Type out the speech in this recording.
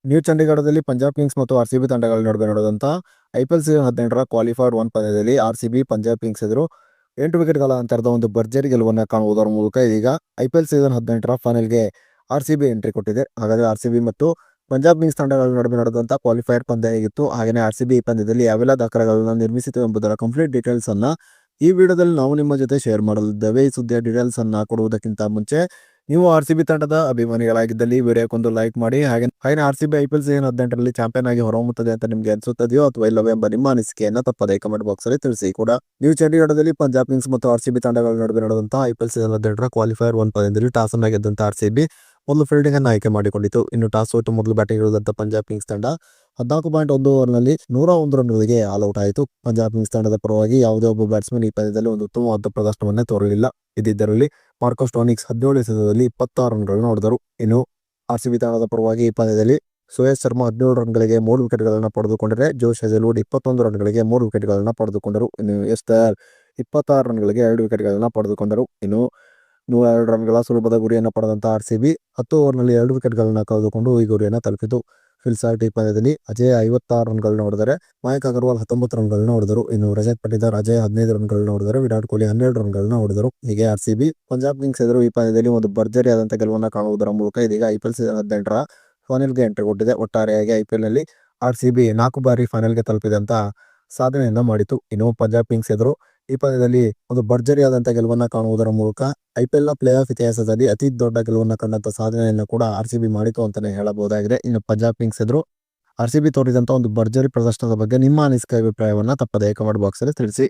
New ಚಂಡೀಗಢದಲ್ಲಿ Punjab Kings ಮತ್ತು RCB ತಂಡಗಳ ನಡುವೆ ನಡೆದಂತಹ ಐಪಿಎಲ್ ಸೀಸನ್ 18ರ ಕ್ವಾಲಿಫೈರ್ 1 ಪಂದ್ಯದಲ್ಲಿ ಆರ್‌ಸಿಬಿ ಪಂಜಾಬ್ ಕಿಂಗ್ಸ್ ಎದುರು 8 ವಿಕೆಟ್‌ಗಳ ಅಂತರದ ಒಂದು ಭರ್ಜರಿ ಗೆಲುವನ್ನು ಕಾಣುವುದರ ಮೂಲಕ ಇದೀಗ ಐಪಿಎಲ್ ಸೀಸನ್ 18ರ ಫೈನಲ್‌ಗೆ ಆರ್‌ಸಿಬಿ ಎಂಟ್ರಿ ಕೊಟ್ಟಿದೆ. ಹಾಗಾದರೆ ಆರ್‌ಸಿಬಿ ಮತ್ತು ಪಂಜಾಬ್ ಕಿಂಗ್ಸ್ ತಂಡಗಳ ನಡುವೆ ನಡೆದಂತಹ ಕ್ವಾಲಿಫೈರ್ ಪಂದ್ಯ ಹೇಗಿತ್ತು, ಹಾಗೆಯೇ ಆರ್‌ಸಿಬಿ ಈ ಪಂದ್ಯದಲ್ಲಿ ಯಾವೆಲ್ಲ ದಾಖಲೆಗಳನ್ನು ನಿರ್ಮಿಸಿತು ಎಂಬುದರ ಕಂಪ್ಲೀಟ್ ಡೀಟೇಲ್ಸ್ ಅನ್ನ ಈ ವಿಡಿಯೋದಲ್ಲಿ ನಾವು ನಿಮ್ಮ ಜೊತೆ ಶೇರ್ ಮಾಡಲಿದ್ದೇವೆ. ಈ ಸುದ್ದಿಯ ಡೀಟೇಲ್ಸ್ ಅನ್ನ ಕೊಡುವುದಕ್ಕಿಂತ ಮುಂಚೆ ನೀವು ಆರ್‌ಸಿಬಿ ತಂಡದ ಅಭಿಮಾನಿಗಳಾಗಿದ್ದಲ್ಲಿ ವಿಡಿಯೋಕ್ಕೊಂದು ಲೈಕ್ ಮಾಡಿ. ಹಾಗೆ ಆರ್‌ಸಿಬಿ ಐಪಿಎಲ್ ಸೀಸನ್ 18ರಲ್ಲಿ ಚಾಂಪಿಯನ್ ಆಗಿ ಹೊರಹೊಮ್ಮುತ್ತದೆ ಅಂತ ನಿಮಗೆ ಅನಿಸುತ್ತದೆಯೋ ಅಥವಾ ಇಲ್ಲವೋ ಎಂಬ ನಿಮ್ಮ ಅನಿಸಿಕೆಯನ್ನು ತಪ್ಪದೇ ಕಮೆಂಟ್ ಬಾಕ್ಸ್ ಅಲ್ಲಿ ತಿಳಿಸಿ. ಕೂಡ ನ್ಯೂ ಚಂಡೀಗಢದಲ್ಲಿ ಪಂಜಾಬ್ ಕಿಂಗ್ಸ್ ಮತ್ತು ಆರ್‌ಸಿಬಿ ತಂಡಗಳ ನಡುವೆ ನಡೆದಂತಹ ಐಪಿಎಲ್ ಸೀಸನ್ 18ರ ಕ್ವಾಲಿಫೈರ್ 1 ಪಂದ್ಯದಲ್ಲಿ ಟಾಸ್ ಅನ್ನು ಗೆದ್ದಂತ ಆರ್‌ಸಿಬಿ ಮೊದಲು ಫೀಲ್ಡಿಂಗ್ ಅನ್ನು ಆಯ್ಕೆ ಮಾಡಿಕೊಂಡಿತು. ಇನ್ನು ಟಾಸ್ ಸೋತು ಮೊದಲು ಬ್ಯಾಟಿಂಗ್ ಇಳಿದಂತ ಪಂಜಾಬ್ ಕಿಂಗ್ಸ್ ತಂಡ 14.1 ಓವರ್ನಲ್ಲಿ 101 ರನ್ಗಳಿಗೆ ಆಲ್ಔಟ್ ಆಯಿತು. ಪಂಜಾಬ್ ಕಿಂಗ್ಸ್ ತಂಡದ ಪರವಾಗಿ ಯಾವುದೇ ಒಬ್ಬ ಬ್ಯಾಟ್ಸ್ಮನ್ ಈ ಪಂದ್ಯದಲ್ಲಿ ಒಂದು ಉತ್ತಮವಾದ ಪ್ರದರ್ಶನವನ್ನೇ ತೋರಲಿಲ್ಲ. ಇದ್ದಿದ್ದರಲ್ಲಿ ಮಾರ್ಕಸ್ ಸ್ಟೋನಿಕ್ಸ್ 17 ಎಸೆತದಲ್ಲಿ 26 ರನ್ಗಳನ್ನು ಹೊಡೆದರು. ಇನ್ನು ಆರ್‌ಸಿಬಿ ತಂಡದ ಪರವಾಗಿ ಈ ಪಂದ್ಯದಲ್ಲಿ ಸುಯೇಶ್ ಶರ್ಮಾ 17 ರನ್ಗಳಿಗೆ 3 ವಿಕೆಟ್ಗಳನ್ನು ಪಡೆದುಕೊಂಡರೆ ಜೋಶ್ ಹೇಜಲ್ವುಡ್ 21 ರನ್ಗಳಿಗೆ 3 ವಿಕೆಟ್ಗಳನ್ನು ಪಡೆದುಕೊಂಡರು. ಇನ್ನು ಯಶ್ ದಯಾಳ್ 26 ರನ್ಗಳಿಗೆ 2 ವಿಕೆಟ್ಗಳನ್ನು ಪಡೆದುಕೊಂಡರು. ಇನ್ನು 102 ರನ್ಗಳ ಸುಲಭದ ಗುರಿಯನ್ನು ಪಡೆದಂತಹ ಆರ್‌ಸಿಬಿ 10 ಓವರ್ನಲ್ಲಿ 2 ವಿಕೆಟ್ಗಳನ್ನು ಕಳೆದುಕೊಂಡು ಈ ಗುರಿಯನ್ನು ತಲುಪಿತು. ಫಿಲ್ ಸಾಲ್ಟ್ ಈ ಪಂದ್ಯದಲ್ಲಿ ಅಜಯ್ 56 ರನ್ಗಳನ್ನು ಹೊಡೆದರೆ ಮಯಾಂಕ್ ಅಗರ್ವಾಲ್ 19 ರನ್ಗಳನ್ನು ಹೊಡೆದರು. ಇನ್ನು ರಜತ್ ಪಟಿದಾರ್ ಅಜಯ್ 15 ರನ್ಗಳನ್ನು ಹೊಡೆದರೆ ವಿರಾಟ್ ಕೊಹ್ಲಿ 12 ರನ್ಗಳನ್ನು ಹೊಡೆದರು. ಹೀಗೆ ಆರ್‌ಸಿಬಿ ಪಂಜಾಬ್ ಕಿಂಗ್ಸ್ ಎದುರು ಈ ಪಂದ್ಯದಲ್ಲಿ ಒಂದು ಭರ್ಜರಿಯಾದಂತಹ ಗೆಲುವನ್ನು ಕಾಣುವುದರ ಮೂಲಕ ಇದೀಗ ಐಪಿಎಲ್ ಸೀಸನ್ 18ರ ಫೈನಲ್ಗೆ ಎಂಟ್ರಿ ಕೊಟ್ಟಿದೆ. ಒಟ್ಟಾರೆಯಾಗಿ ಐಪಿಎಲ್‌ನಲ್ಲಿ ಆರ್‌ಸಿಬಿ 4 ಬಾರಿ ಫೈನಲ್ಗೆ ತಲುಪಿದಂತ ಸಾಧನೆಯನ್ನ ಮಾಡಿತು. ಇನ್ನು ಪಂಜಾಬ್ ಕಿಂಗ್ಸ್ ಎದುರು ಈ ಪಂದ್ಯದಲ್ಲಿ ಒಂದು ಭರ್ಜರಿಯಾದಂತಹ ಗೆಲುವನ್ನು ಕಾಣುವುದರ ಮೂಲಕ ಐಪಿಎಲ್‌ನ ಪ್ಲೇ ಆಫ್ ಇತಿಹಾಸದಲ್ಲಿ ಅತಿ ದೊಡ್ಡ ಗೆಲುವನ್ನು ಕಂಡಂತ ಸಾಧನೆಯನ್ನು ಕೂಡ ಆರ್‌ಸಿಬಿ ಮಾಡಿತು ಅಂತಾನೆ ಹೇಳಬಹುದಾಗಿದೆ. ಇನ್ನು ಪಂಜಾಬ್ ಕಿಂಗ್ಸ್ ಎದುರು ಆರ್‌ಸಿಬಿ ತೋರಿದಂತ ಒಂದು ಭರ್ಜರಿ ಪ್ರದರ್ಶನದ ಬಗ್ಗೆ ನಿಮ್ಮ ಅನಿಸಿಕೆ ಅಭಿಪ್ರಾಯವನ್ನ ತಪ್ಪದೇ ಕಮೆಂಟ್ ಬಾಕ್ಸ್ ಅಲ್ಲಿ ತಿಳಿಸಿ.